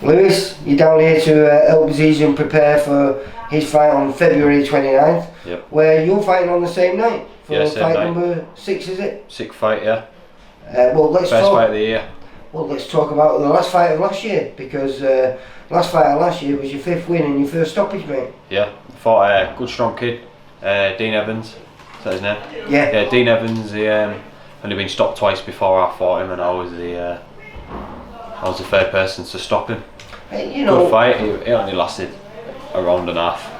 Lewis, you're down here to help Zizian prepare for his fight on February 29th, where you're fighting on the same night for fight number 6, is it? 6th fight, yeah. Well, First fight of the year. Well, let's talk about the last fight of last year, because last fight of last year was your 5th win and your first stoppage, mate. Yeah, fought a good strong kid, Dean Evans, is that his name? Yeah. Yeah, Dean Evans, he only been stopped twice before I fought him, and I was the third person to stop him. You know, good fight, it only lasted a round and a half.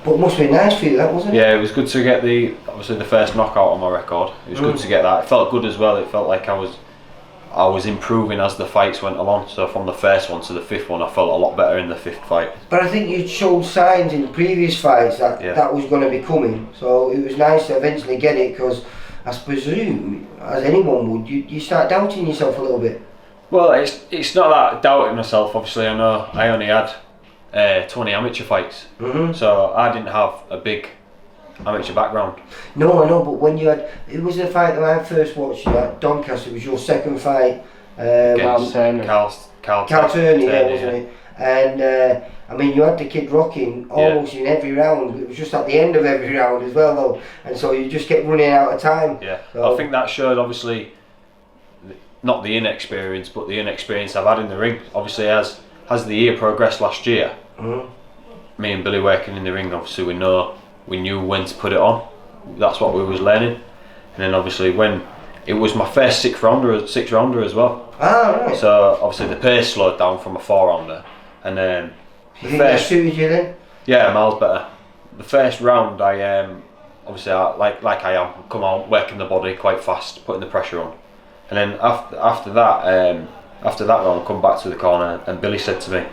But it must be nice for you, that, wasn't it? Yeah, it was good to get obviously the first knockout on my record. It was good to get that. It felt good as well. It felt like I was improving as the fights went along. So from the first one to the 5th one, I felt a lot better in the 5th fight. But I think you showed signs in previous fights that that was going to be coming. So it was nice to eventually get it, because I presume, as anyone would, you start doubting yourself a little bit. Well, it's not that doubting myself. Obviously, I know I only had 20 amateur fights, so I didn't have a big amateur background. No, I know, but when you had, it was a fight that I first watched you at Doncaster. It was your second fight against Carl Turney, wasn't it? And I mean, you had the kid rocking almost in every round. It was just at the end of every round as well, though, and so you just kept running out of time. Yeah, so I think that showed obviously not the inexperience, but the inexperience I've had in the ring. Obviously, as the year progressed last year, me and Billy working in the ring, obviously we knew when to put it on. That's what we was learning. And then obviously when it was my first six rounder as well. Ah, right. So obviously the pace slowed down from a 4-rounder, and then you think that suited you then? Yeah, miles better. The first round, I obviously like I am, come on, working the body quite fast, putting the pressure on, and then after that round, come back to the corner, and Billy said to me,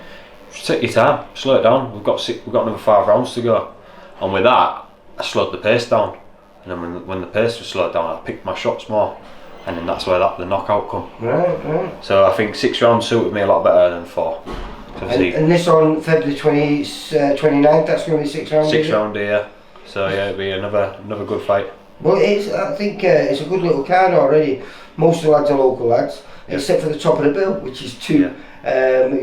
"Just take your time, slow it down. We've got another 5 rounds to go." And with that, I slowed the pace down, and then when the pace was slowed down, I picked my shots more, and then that's where the knockout come. Right. So I think 6 rounds suited me a lot better than 4. And this on February 29th, that's going to be 6 rounds. 6 rounder, yeah. So yeah, it'll be another good fight. Well, I think it's a good little card already. Most of the lads are local lads, except for the top of the bill, which is 2.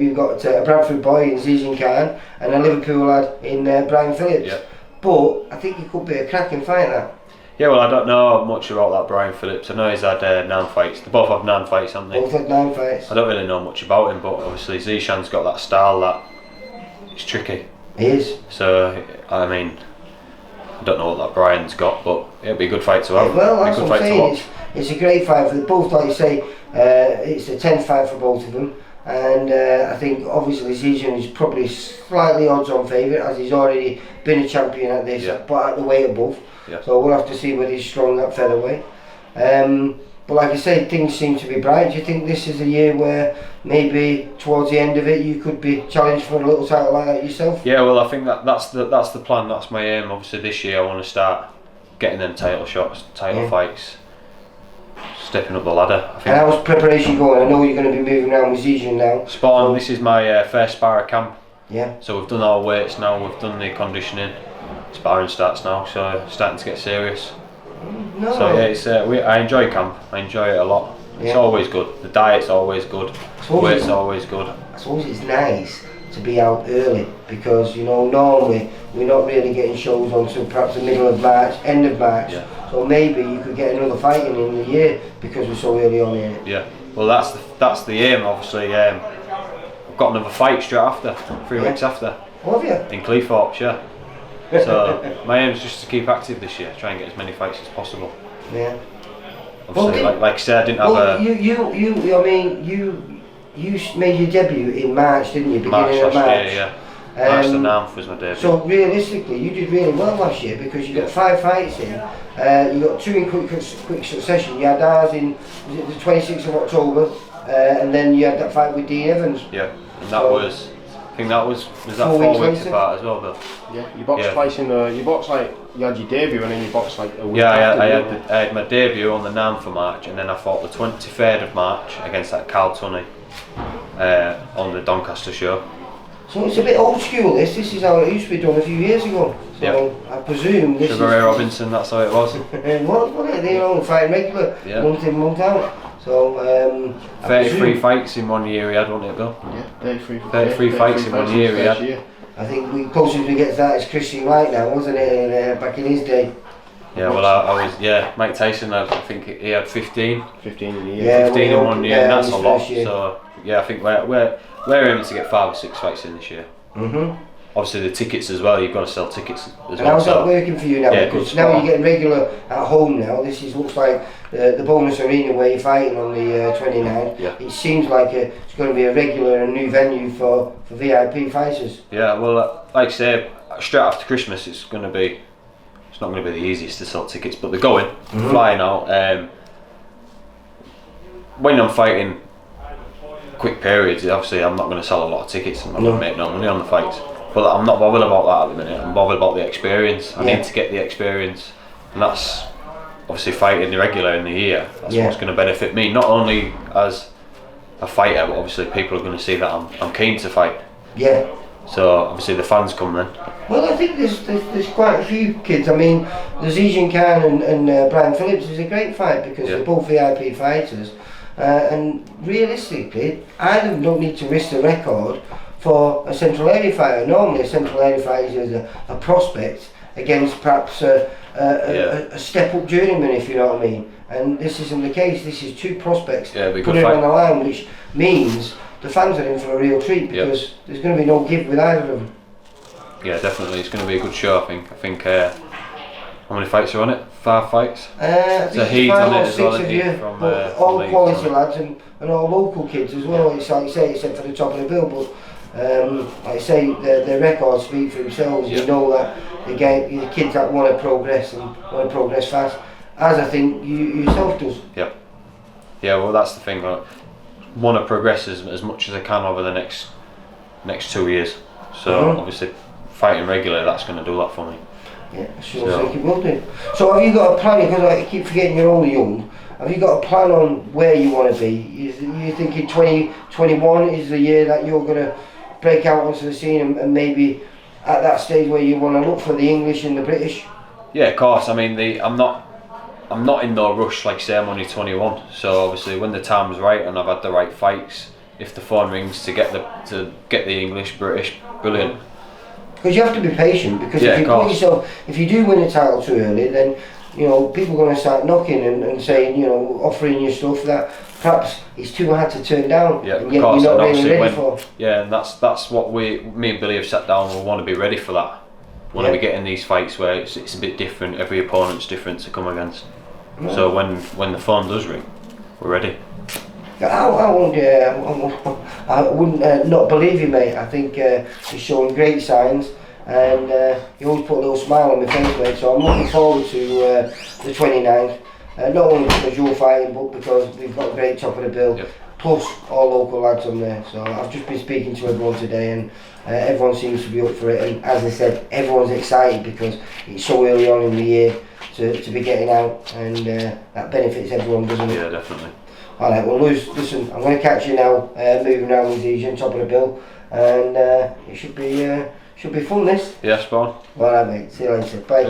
You've got a Bradford boy in Zizian Khan and a Liverpool lad in Brian Phillips. Yeah. But I think it could be a cracking fight, that. Yeah, well, I don't know much about that Brian Phillips. I know he's had 9 fights. They both have 9 fights, haven't they? Both had 9 fights. I don't really know much about him, but obviously Zishan's got that style that it's tricky. He is. So, I mean, I don't know what that Brian's got, but it'll be a good fight to have. Well, that's what I'm saying. It's a great fight for both, like you say. It's the 10th fight for both of them. And I think obviously Zizian is probably slightly odds-on favourite, as he's already been a champion at this, but at the weight above. Yeah. So we'll have to see whether he's strong at featherweight. But like I say, things seem to be bright. Do you think this is a year where maybe towards the end of it you could be challenged for a little title like that yourself? Yeah, well, I think that's the plan. That's my aim. Obviously, this year I want to start getting them title shots, title fights, stepping up the ladder. I think. And how's preparation going? I know you're going to be moving around with Zizian now. Spot on. This is my first sparring camp. Yeah. So we've done our weights now. We've done the conditioning. Sparring starts now, so starting to get serious. No. So yeah, it's I enjoy camp. I enjoy it a lot. It's always good. The diet's always good. The weight's always good. I suppose it's nice to be out early, because normally we're not really getting shows until perhaps the middle of March, end of March. Yeah. So maybe you could get another fight in the year because we're so early on in it. Yeah. Well, that's the aim. Obviously, I've got another fight straight after, 3 weeks after. Oh, have you? In Cleethorpes, yeah. So my aim is just to keep active this year, try and get as many fights as possible. Yeah. Obviously, like I said, I didn't have a. You made your debut in March, didn't you? Beginning of March. Year, yeah. March the 9th was my debut. So realistically, you did really well last year, because you got 5 fights in. You got 2 in quick succession. You had ours in the 26th of October, and then you had that fight with Dean Evans. Yeah, and that was. I think that was that 4 weeks apart as well, but yeah, you boxed twice in the. You boxed you had your debut and then you boxed a week. Yeah, after, I had my debut on the 9th of March, and then I fought the 23rd of March against that Carl Tunney on the Doncaster show. So it's a bit old school. This is how it used to be done a few years ago. So I presume this Sugar Ray Robinson, that's how it was. What it? They fighting regular, month in, month out. So 33 fights in 1 year he had, wasn't it, Bill? Yeah, 33 fights in 1 year he had. I think we closest we get to that is Christian Wright now, wasn't it? Back in his day. Yeah, well, I was, Mike Tyson, I think he had 15. 15 in a year. Yeah, 15 in 1 year, and that's a lot. Year. So, yeah, I think we're aiming to get 5 or 6 fights in this year. Obviously, the tickets as well, you've got to sell tickets as well. How's that working for you now? Yeah, because now you're getting regular at home now. This looks like the bonus arena where you're fighting on the 29th. Yeah. It seems like it's going to be a regular and new venue for VIP fighters. Yeah, well, like I say, straight after Christmas, it's not going to be the easiest to sell tickets, but they're going, flying out. When I'm fighting quick periods, obviously I'm not going to sell a lot of tickets. I'm not going to make no money on the fights. But I'm not bothered about that at the minute. I'm bothered about the experience. I need to get the experience, and that's obviously fighting the regular in the year. That's what's going to benefit me, not only as a fighter, but obviously people are going to see that I'm keen to fight. Yeah. So obviously the fans come then. Well, I think there's quite a few kids. I mean, the Zijan Khan and Brian Phillips is a great fight because they're both VIP fighters. And realistically, either of them don't need to risk the record for a central area fighter. Normally a central area fighter is a prospect against perhaps a step up journeyman, if you know what I mean. And this isn't the case. This is 2 prospects put it on the line, which means the fans are in for a real treat because there's going to be no give with either of them. Yeah, definitely. It's going to be a good show, I think. How many fights are on it? 5 fights? It's a heat on it as well, of you, all quality lads and all local kids as well. It's like you say, except for the top of the bill, but like I say, their records speak for themselves. You know that the kids that want to progress and want to progress fast, as I think you yourself does. Yeah, well that's the thing. I want to progress as much as I can over the next 2 years. So obviously fighting regularly, that's going to do that for me. Yeah, sure think it will do. So have you got a plan, because I keep forgetting you're only young, have you got a plan on where you want to be? You thinking 2021 is the year that you're going to break out onto the scene and maybe at that stage where you want to look for the English and the British? Yeah, of course. I mean, I'm not in no rush, like I say, I'm only 21, so obviously when the time's right and I've had the right fights, if the phone rings to get the English, British, brilliant. Because you have to be patient, because if you do win a title too early, then people are going to start knocking and saying, offering you stuff that perhaps it's too hard to turn down, and yet you're not really ready for. Yeah, and that's what me and Billy have sat down. We want to be ready for that. We want to be getting these fights where it's a bit different. Every opponent's different to come against. Yeah. So when the phone does ring, we're ready. I wouldn't not believe you, mate. I think you're showing great signs, and you always put a little smile on my face, mate. So I'm looking forward to the 29th. Not only because you're fighting, but because we've got a great top of the bill. Yep. Plus all local lads on there. So I've just been speaking to everyone today, and everyone seems to be up for it. And as I said, everyone's excited because it's so early on in the year to be getting out, and that benefits everyone, doesn't it? Yeah, definitely. Alright, well Lewis, listen, I'm going to catch you now, moving around with Zijan, top of the bill, and it should be fun, this. Yeah, spot on. Alright mate, see you later, bye.